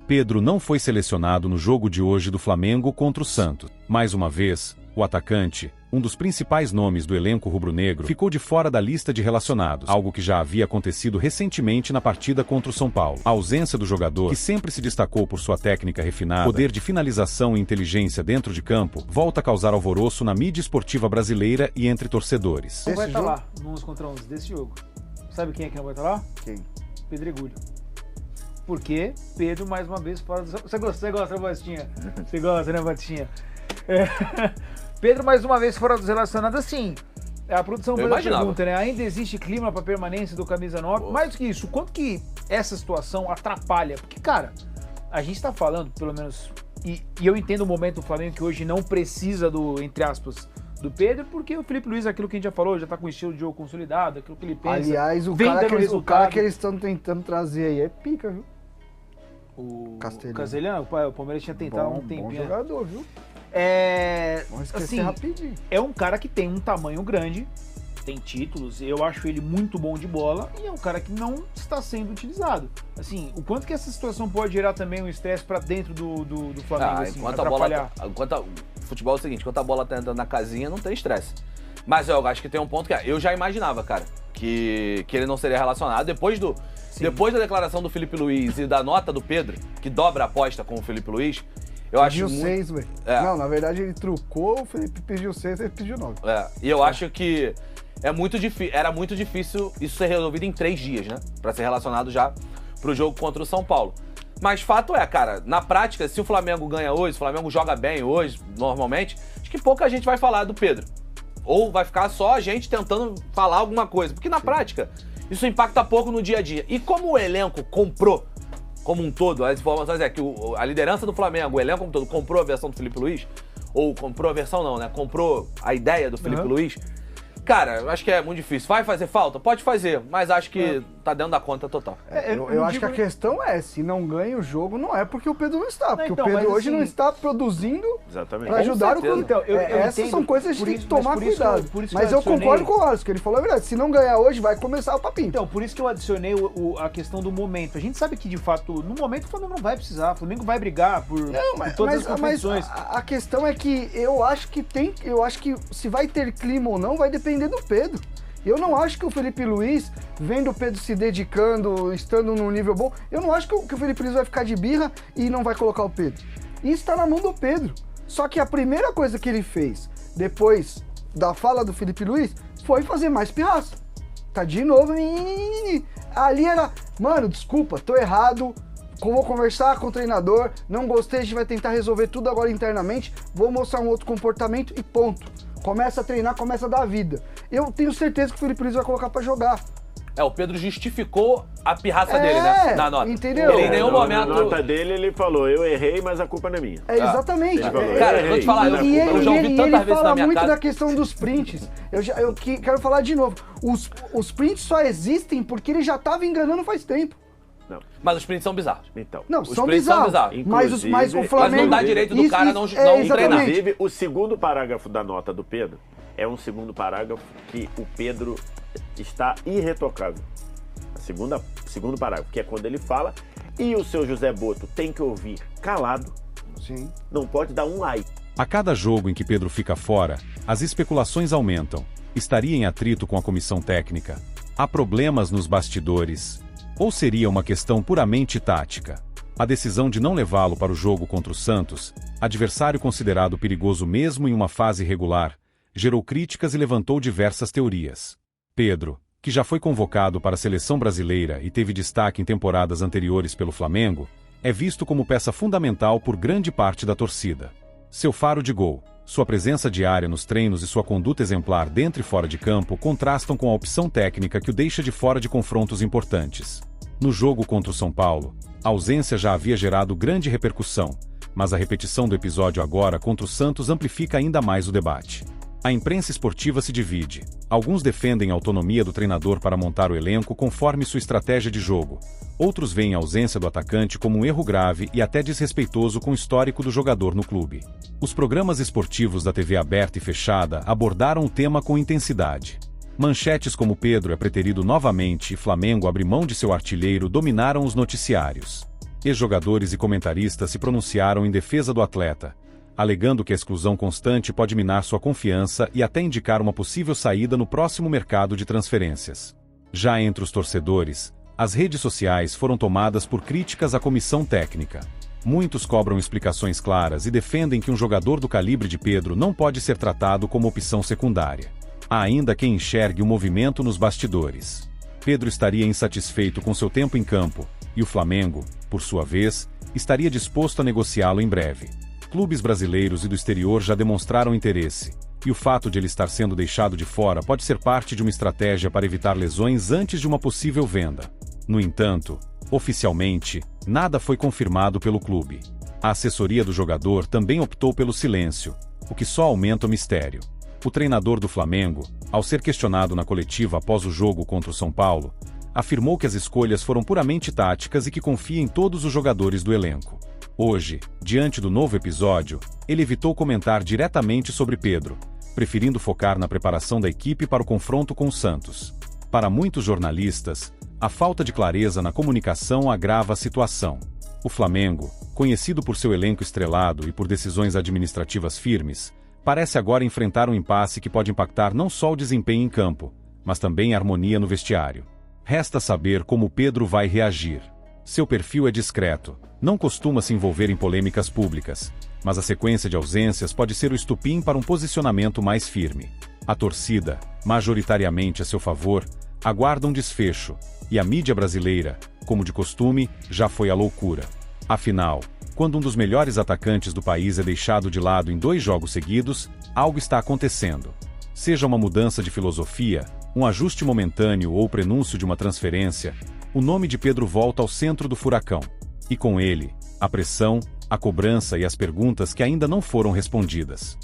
Pedro não foi selecionado no jogo de hoje do Flamengo contra o Santos. Mais uma vez, o atacante, um dos principais nomes do elenco rubro-negro, ficou de fora da lista de relacionados, algo que já havia acontecido recentemente na partida contra o São Paulo. A ausência do jogador, que sempre se destacou por sua técnica refinada, poder de finalização e inteligência dentro de campo, volta a causar alvoroço na mídia esportiva brasileira e entre torcedores. Não vai estar lá, no 11 contra 11 desse jogo. Sabe quem é que não vai estar lá? Quem? Pedregulho. Porque Pedro, mais uma vez, fora do... Você gosta, né, Bastinha? Você gosta, né, Bastinha? Pedro, mais uma vez, fora dos relacionados. Assim, a produção pergunta, né? Ainda existe clima para permanência do camisa 9? Pô. Mais do que isso, quanto que essa situação atrapalha? Porque, cara, a gente tá falando, pelo menos... E eu entendo o momento do Flamengo que hoje não precisa do, entre aspas, do Pedro, porque o Felipe Luiz, aquilo que a gente já falou, já tá com o estilo de jogo consolidado, aquilo que ele pensa. Aliás, o cara que eles estão tentando trazer aí é pica, viu? O Castelhano, o Palmeiras tinha tentado um tempinho. Bom jogador, viu? Vamos esquecer rapidinho. É um cara que tem um tamanho grande, tem títulos, eu acho ele muito bom de bola e é um cara que não está sendo utilizado. Assim, o quanto que essa situação pode gerar também um estresse para dentro do Flamengo, assim, enquanto futebol é o seguinte, enquanto a bola tá entrando na casinha, não tem estresse. Mas eu acho que tem um ponto que eu já imaginava, cara, que ele não seria relacionado. Depois da declaração do Felipe Luiz e da nota do Pedro, que dobra a aposta com o Felipe Luiz, eu acho muito... 6, velho. Não, na verdade ele trucou, o Felipe pediu 6, ele pediu 9. E eu acho que era muito difícil isso ser resolvido em 3 dias, né? Pra ser relacionado já pro jogo contra o São Paulo. Mas fato é, cara, na prática, se o Flamengo ganha hoje, se o Flamengo joga bem hoje, normalmente, acho que pouca gente vai falar do Pedro. Ou vai ficar só a gente tentando falar alguma coisa. Porque na prática, isso impacta pouco no dia a dia. E como o elenco comprou, como um todo, as informações é que a liderança do Flamengo, o elenco como um todo, comprou a versão do Felipe Luiz, ou comprou a versão não, né? Comprou a ideia do Felipe Luiz. Cara, eu acho que é muito difícil. Vai fazer falta? Pode fazer, mas acho que tá dentro da conta total. Eu acho que a questão é, se não ganha o jogo, não é porque o Pedro não está. Porque então, o Pedro hoje não está produzindo para ajudar o clube. Então, essas são coisas que a gente tem que tomar cuidado. Mas eu concordo com o Alisson, que ele falou a verdade. Se não ganhar hoje, vai começar o papinho. Então, por isso que eu adicionei a questão do momento. A gente sabe que, de fato, no momento o Flamengo não vai precisar. O Flamengo vai brigar por todas as competições. Mas a questão é que eu acho que se vai ter clima ou não, vai depender do Pedro. Eu não acho que o Felipe Luiz, vendo o Pedro se dedicando, estando num nível bom, eu não acho que o Felipe Luiz vai ficar de birra e não vai colocar o Pedro. Isso tá na mão do Pedro. Só que a primeira coisa que ele fez, depois da fala do Felipe Luiz, foi fazer mais pirraça. Tá de novo, ali era, mano, desculpa, tô errado, vou conversar com o treinador, não gostei, a gente vai tentar resolver tudo agora internamente, vou mostrar um outro comportamento e ponto. Começa a treinar, começa a dar vida. Eu tenho certeza que o Felipe Luiz vai colocar pra jogar. O Pedro justificou a pirraça dele, né? Na nota. Entendeu? Ele em nenhum momento... Na nota dele, ele falou, eu errei, mas a culpa não é minha. Exatamente. Cara, eu vou te falar, eu já ouvi tanta vez na minha casa... Ele fala muito da questão dos prints. Eu quero falar de novo. Os prints só existem porque ele já tava enganando faz tempo. Não. Mas os prints são bizarros. Então, não, são bizarros. Mas o Flamengo... Mas não dá direito do cara não treinar. Inclusive, o segundo parágrafo da nota do Pedro é um segundo parágrafo que o Pedro está irretocável. Segundo parágrafo, que é quando ele fala, e o seu José Boto tem que ouvir calado, sim, não pode dar um ai. A cada jogo em que Pedro fica fora, as especulações aumentam. Estaria em atrito com a comissão técnica? Há problemas nos bastidores? Ou seria uma questão puramente tática? A decisão de não levá-lo para o jogo contra o Santos, adversário considerado perigoso mesmo em uma fase regular, gerou críticas e levantou diversas teorias. Pedro, que já foi convocado para a seleção brasileira e teve destaque em temporadas anteriores pelo Flamengo, é visto como peça fundamental por grande parte da torcida. Seu faro de gol, sua presença diária nos treinos e sua conduta exemplar dentro e fora de campo contrastam com a opção técnica que o deixa de fora de confrontos importantes. No jogo contra o São Paulo, a ausência já havia gerado grande repercussão, mas a repetição do episódio agora contra o Santos amplifica ainda mais o debate. A imprensa esportiva se divide. Alguns defendem a autonomia do treinador para montar o elenco conforme sua estratégia de jogo. Outros veem a ausência do atacante como um erro grave e até desrespeitoso com o histórico do jogador no clube. Os programas esportivos da TV aberta e fechada abordaram o tema com intensidade. Manchetes como Pedro é preterido novamente e Flamengo abre mão de seu artilheiro dominaram os noticiários. Ex-jogadores e comentaristas se pronunciaram em defesa do atleta, alegando que a exclusão constante pode minar sua confiança e até indicar uma possível saída no próximo mercado de transferências. Já entre os torcedores, as redes sociais foram tomadas por críticas à comissão técnica. Muitos cobram explicações claras e defendem que um jogador do calibre de Pedro não pode ser tratado como opção secundária. Há ainda quem enxergue o movimento nos bastidores. Pedro estaria insatisfeito com seu tempo em campo, e o Flamengo, por sua vez, estaria disposto a negociá-lo em breve. Clubes brasileiros e do exterior já demonstraram interesse, e o fato de ele estar sendo deixado de fora pode ser parte de uma estratégia para evitar lesões antes de uma possível venda. No entanto, oficialmente, nada foi confirmado pelo clube. A assessoria do jogador também optou pelo silêncio, o que só aumenta o mistério. O treinador do Flamengo, ao ser questionado na coletiva após o jogo contra o São Paulo, afirmou que as escolhas foram puramente táticas e que confia em todos os jogadores do elenco. Hoje, diante do novo episódio, ele evitou comentar diretamente sobre Pedro, preferindo focar na preparação da equipe para o confronto com o Santos. Para muitos jornalistas, a falta de clareza na comunicação agrava a situação. O Flamengo, conhecido por seu elenco estrelado e por decisões administrativas firmes, parece agora enfrentar um impasse que pode impactar não só o desempenho em campo, mas também a harmonia no vestiário. Resta saber como Pedro vai reagir. Seu perfil é discreto, não costuma se envolver em polêmicas públicas, mas a sequência de ausências pode ser o estupim para um posicionamento mais firme. A torcida, majoritariamente a seu favor, aguarda um desfecho, e a mídia brasileira, como de costume, já foi à loucura. Afinal, quando um dos melhores atacantes do país é deixado de lado em 2 jogos seguidos, algo está acontecendo. Seja uma mudança de filosofia, um ajuste momentâneo ou o prenúncio de uma transferência, o nome de Pedro volta ao centro do furacão. E com ele, a pressão, a cobrança e as perguntas que ainda não foram respondidas.